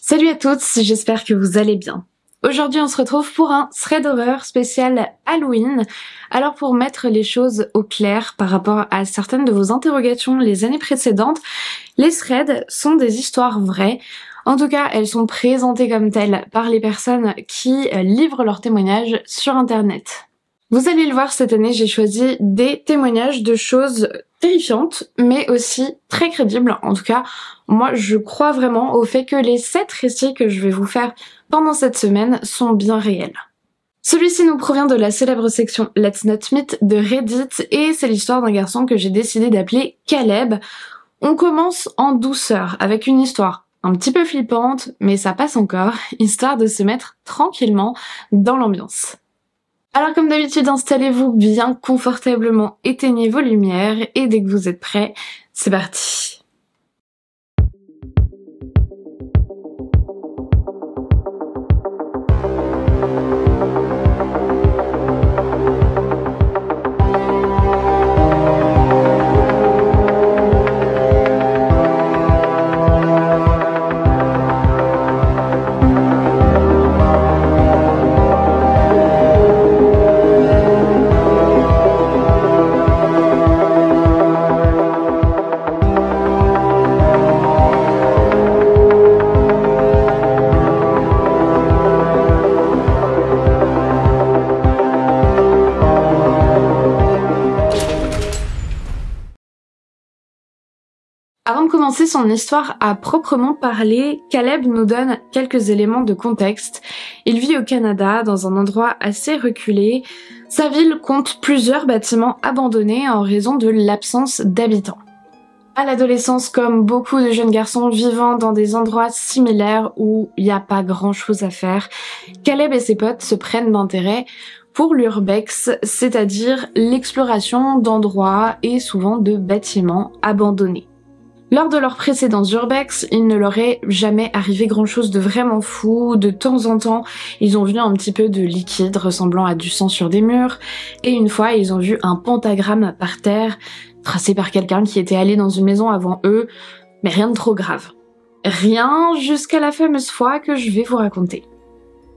Salut à tous, j'espère que vous allez bien. Aujourd'hui on se retrouve pour un thread horreur spécial Halloween. Alors pour mettre les choses au clair par rapport à certaines de vos interrogations les années précédentes, les threads sont des histoires vraies. En tout cas, elles sont présentées comme telles par les personnes qui livrent leurs témoignages sur internet. Vous allez le voir, cette année j'ai choisi des témoignages de choses terrifiantes, mais aussi très crédibles. En tout cas, moi je crois vraiment au fait que les 7 récits que je vais vous faire pendant cette semaine sont bien réels. Celui-ci nous provient de la célèbre section Let's Not Meet de Reddit et c'est l'histoire d'un garçon que j'ai décidé d'appeler Caleb. On commence en douceur avec une histoire un petit peu flippante, mais ça passe encore, histoire de se mettre tranquillement dans l'ambiance. Alors comme d'habitude, installez-vous bien confortablement, éteignez vos lumières et dès que vous êtes prêts, c'est parti. Avant de commencer son histoire à proprement parler, Caleb nous donne quelques éléments de contexte. Il vit au Canada, dans un endroit assez reculé. Sa ville compte plusieurs bâtiments abandonnés en raison de l'absence d'habitants. À l'adolescence, comme beaucoup de jeunes garçons vivant dans des endroits similaires où il n'y a pas grand chose à faire, Caleb et ses potes se prennent d'intérêt pour l'urbex, c'est-à-dire l'exploration d'endroits et souvent de bâtiments abandonnés. Lors de leurs précédents urbex, il ne leur est jamais arrivé grand chose de vraiment fou. De temps en temps, ils ont vu un petit peu de liquide ressemblant à du sang sur des murs. Et une fois, ils ont vu un pentagramme par terre, tracé par quelqu'un qui était allé dans une maison avant eux. Mais rien de trop grave. Rien jusqu'à la fameuse fois que je vais vous raconter.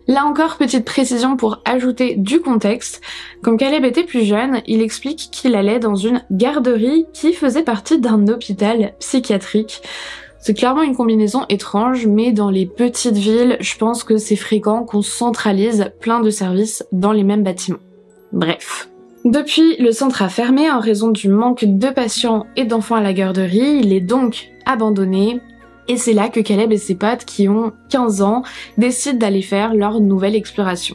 Là encore, petite précision pour ajouter du contexte. Quand Caleb était plus jeune, il explique qu'il allait dans une garderie qui faisait partie d'un hôpital psychiatrique. C'est clairement une combinaison étrange, mais dans les petites villes, je pense que c'est fréquent qu'on centralise plein de services dans les mêmes bâtiments. Bref. Depuis, le centre a fermé en raison du manque de patients et d'enfants à la garderie, il est donc abandonné. Et c'est là que Caleb et ses potes, qui ont 15 ans, décident d'aller faire leur nouvelle exploration.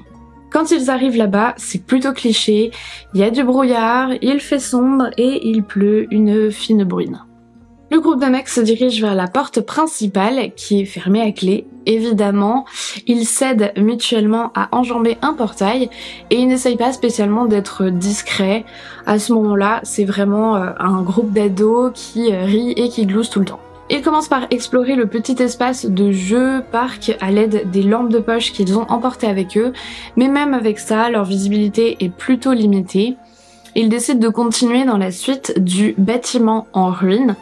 Quand ils arrivent là-bas, c'est plutôt cliché, il y a du brouillard, il fait sombre et il pleut une fine bruine. Le groupe de mecs se dirige vers la porte principale, qui est fermée à clé. Évidemment, ils s'aident mutuellement à enjamber un portail et ils n'essayent pas spécialement d'être discrets. À ce moment-là, c'est vraiment un groupe d'ados qui rit et qui glousse tout le temps. Ils commencent par explorer le petit espace de jeu parc à l'aide des lampes de poche qu'ils ont emportées avec eux, mais même avec ça, leur visibilité est plutôt limitée. Ils décident de continuer dans la suite du bâtiment en ruine,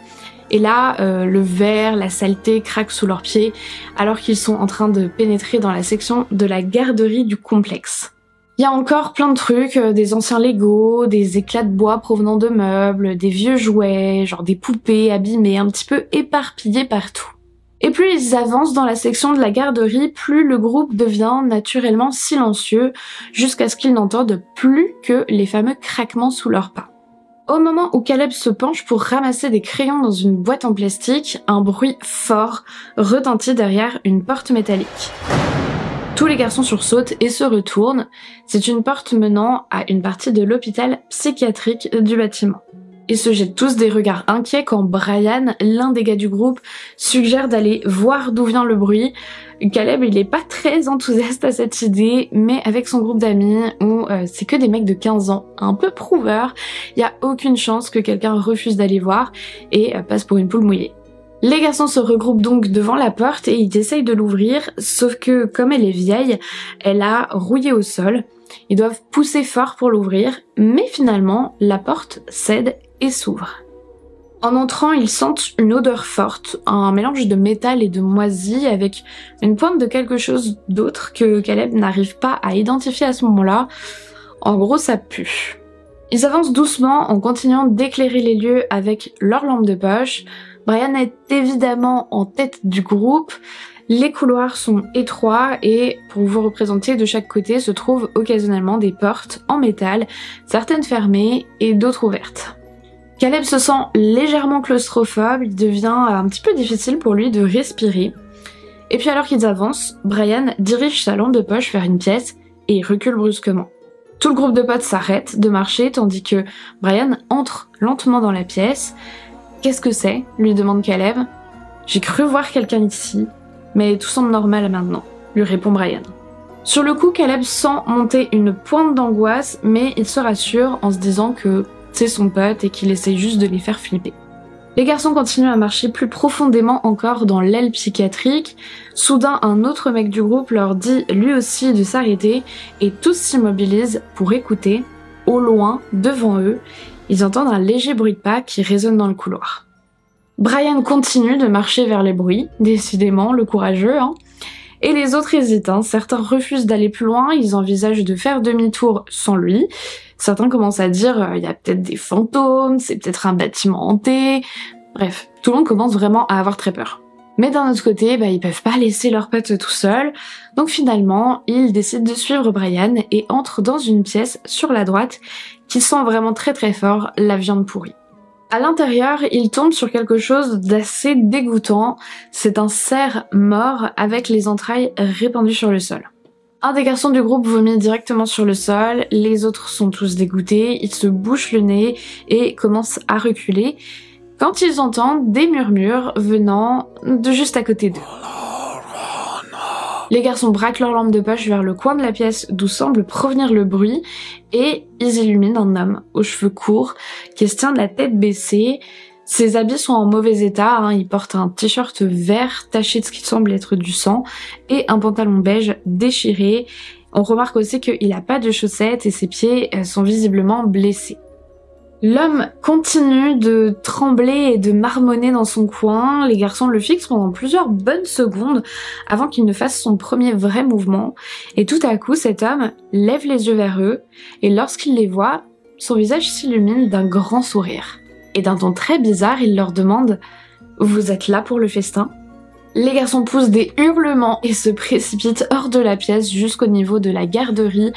et là, le verre, la saleté craquent sous leurs pieds alors qu'ils sont en train de pénétrer dans la section de la garderie du complexe. Il y a encore plein de trucs, des anciens Lego, des éclats de bois provenant de meubles, des vieux jouets, genre des poupées abîmées, un petit peu éparpillées partout. Et plus ils avancent dans la section de la garderie, plus le groupe devient naturellement silencieux, jusqu'à ce qu'ils n'entendent plus que les fameux craquements sous leurs pas. Au moment où Caleb se penche pour ramasser des crayons dans une boîte en plastique, un bruit fort retentit derrière une porte métallique. Tous les garçons sursautent et se retournent. C'est une porte menant à une partie de l'hôpital psychiatrique du bâtiment. Ils se jettent tous des regards inquiets quand Brian, l'un des gars du groupe, suggère d'aller voir d'où vient le bruit. Caleb, il est pas très enthousiaste à cette idée, mais avec son groupe d'amis, où c'est que des mecs de 15 ans, un peu prouveurs, il y a aucune chance que quelqu'un refuse d'aller voir et passe pour une poule mouillée. Les garçons se regroupent donc devant la porte et ils essayent de l'ouvrir, sauf que comme elle est vieille, elle a rouillé au sol. Ils doivent pousser fort pour l'ouvrir, mais finalement, la porte cède et s'ouvre. En entrant, ils sentent une odeur forte, un mélange de métal et de moisi avec une pointe de quelque chose d'autre que Caleb n'arrive pas à identifier à ce moment-là. En gros, ça pue. Ils avancent doucement en continuant d'éclairer les lieux avec leur lampe de poche. Brian est évidemment en tête du groupe. Les couloirs sont étroits et pour vous représenter, de chaque côté se trouvent occasionnellement des portes en métal, certaines fermées et d'autres ouvertes. Caleb se sent légèrement claustrophobe, il devient un petit peu difficile pour lui de respirer. Et puis alors qu'ils avancent, Brian dirige sa lampe de poche vers une pièce et il recule brusquement. Tout le groupe de potes s'arrête de marcher tandis que Brian entre lentement dans la pièce. « Qu'est-ce que c'est ?» lui demande Caleb. « J'ai cru voir quelqu'un ici, mais tout semble normal maintenant », lui répond Brian. Sur le coup, Caleb sent monter une pointe d'angoisse, mais il se rassure en se disant que c'est son pote et qu'il essaye juste de les faire flipper. Les garçons continuent à marcher plus profondément encore dans l'aile psychiatrique. Soudain, un autre mec du groupe leur dit lui aussi de s'arrêter et tous s'immobilisent pour écouter. Au loin, devant eux, ils entendent un léger bruit de pas qui résonne dans le couloir. Brian continue de marcher vers les bruits, décidément le courageux, et les autres hésitent. Certains refusent d'aller plus loin, ils envisagent de faire demi-tour sans lui. Certains commencent à dire il y a peut-être des fantômes, c'est peut-être un bâtiment hanté. Bref, tout le monde commence vraiment à avoir très peur. Mais d'un autre côté, ils peuvent pas laisser leur pote tout seul. Donc finalement, ils décident de suivre Brian et entrent dans une pièce sur la droite qui sent vraiment très très fort la viande pourrie. À l'intérieur, ils tombent sur quelque chose d'assez dégoûtant. C'est un cerf mort avec les entrailles répandues sur le sol. Un des garçons du groupe vomit directement sur le sol, les autres sont tous dégoûtés, ils se bouchent le nez et commencent à reculer quand ils entendent des murmures venant de juste à côté d'eux. Les garçons braquent leur lampe de poche vers le coin de la pièce d'où semble provenir le bruit et ils illuminent un homme aux cheveux courts qui se tient de la tête baissée. Ses habits sont en mauvais état, il porte un t-shirt vert taché de ce qui semble être du sang et un pantalon beige déchiré. On remarque aussi qu'il n'a pas de chaussettes et ses pieds sont visiblement blessés. L'homme continue de trembler et de marmonner dans son coin. Les garçons le fixent pendant plusieurs bonnes secondes avant qu'il ne fasse son premier vrai mouvement. Et tout à coup, cet homme lève les yeux vers eux et lorsqu'il les voit, son visage s'illumine d'un grand sourire. Et d'un ton très bizarre, il leur demande « Vous êtes là pour le festin ?» Les garçons poussent des hurlements et se précipitent hors de la pièce jusqu'au niveau de la garderie.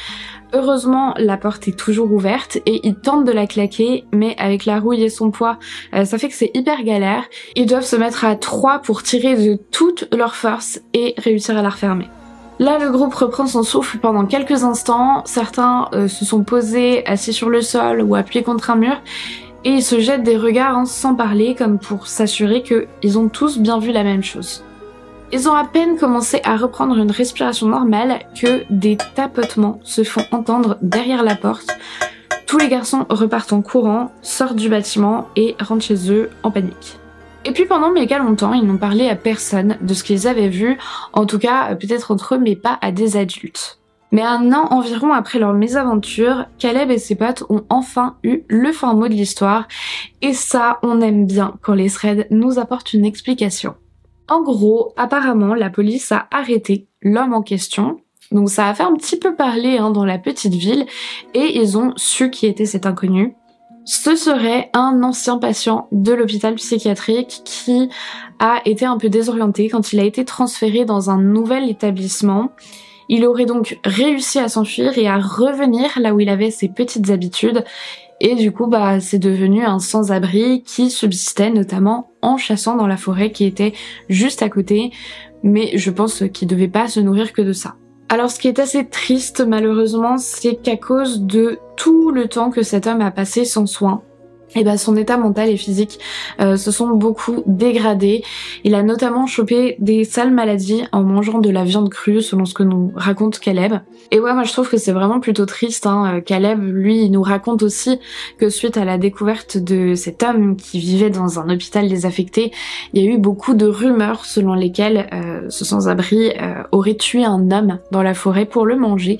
Heureusement, la porte est toujours ouverte et ils tentent de la claquer, mais avec la rouille et son poids, ça fait que c'est hyper galère. Ils doivent se mettre à 3 pour tirer de toute leur force et réussir à la refermer. Là, le groupe reprend son souffle pendant quelques instants. Certains se sont posés assis sur le sol ou appuyés contre un mur. Et ils se jettent des regards sans parler, comme pour s'assurer qu'ils ont tous bien vu la même chose. Ils ont à peine commencé à reprendre une respiration normale que des tapotements se font entendre derrière la porte. Tous les garçons repartent en courant, sortent du bâtiment et rentrent chez eux en panique. Et puis pendant méga longtemps, ils n'ont parlé à personne de ce qu'ils avaient vu, en tout cas peut-être entre eux mais pas à des adultes. Mais 1 an environ après leur mésaventure, Caleb et ses potes ont enfin eu le fin mot de l'histoire. Et ça, on aime bien quand les threads nous apportent une explication. En gros, apparemment, la police a arrêté l'homme en question. Donc ça a fait un petit peu parler dans la petite ville. Et ils ont su qui était cet inconnu. Ce serait un ancien patient de l'hôpital psychiatrique qui a été un peu désorienté quand il a été transféré dans un nouvel établissement. Il aurait donc réussi à s'enfuir et à revenir là où il avait ses petites habitudes. Et du coup, c'est devenu un sans-abri qui subsistait notamment en chassant dans la forêt qui était juste à côté. Mais je pense qu'il devait pas se nourrir que de ça. Alors ce qui est assez triste malheureusement, c'est qu'à cause de tout le temps que cet homme a passé sans soins, son état mental et physique se sont beaucoup dégradés. Il a notamment chopé des sales maladies en mangeant de la viande crue, selon ce que nous raconte Caleb. Et ouais, moi je trouve que c'est vraiment plutôt triste. Caleb, lui, il nous raconte aussi que suite à la découverte de cet homme qui vivait dans un hôpital désaffecté, il y a eu beaucoup de rumeurs selon lesquelles ce sans-abri aurait tué un homme dans la forêt pour le manger.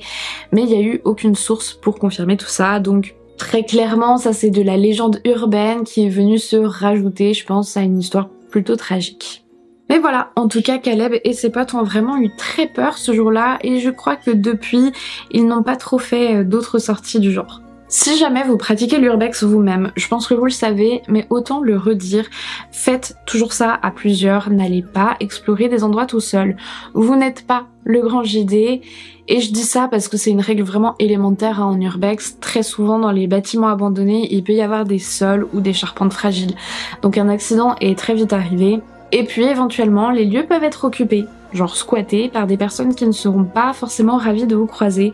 Mais il n'y a eu aucune source pour confirmer tout ça, donc Très clairement, ça c'est de la légende urbaine qui est venue se rajouter, je pense, à une histoire plutôt tragique. Mais voilà, en tout cas, Caleb et ses potes ont vraiment eu très peur ce jour-là et je crois que depuis, ils n'ont pas trop fait d'autres sorties du genre. Si jamais vous pratiquez l'urbex vous-même, je pense que vous le savez, mais autant le redire, faites toujours ça à plusieurs, n'allez pas explorer des endroits tout seul. Vous n'êtes pas le grand JD, et je dis ça parce que c'est une règle vraiment élémentaire en urbex. Très souvent dans les bâtiments abandonnés, il peut y avoir des sols ou des charpentes fragiles, donc un accident est très vite arrivé. Et puis éventuellement, les lieux peuvent être occupés, genre squattés par des personnes qui ne seront pas forcément ravies de vous croiser.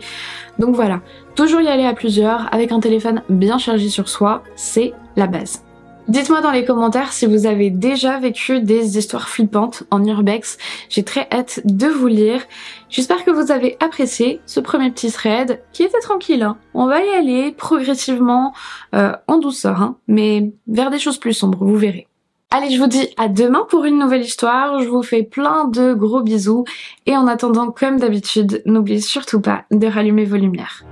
Donc voilà, toujours y aller à plusieurs, avec un téléphone bien chargé sur soi, c'est la base. Dites-moi dans les commentaires si vous avez déjà vécu des histoires flippantes en urbex, j'ai très hâte de vous lire. J'espère que vous avez apprécié ce premier petit thread, qui était tranquille, hein. On va y aller progressivement, en douceur, hein, mais vers des choses plus sombres, vous verrez. Allez, je vous dis à demain pour une nouvelle histoire, je vous fais plein de gros bisous, et en attendant, comme d'habitude, n'oubliez surtout pas de rallumer vos lumières.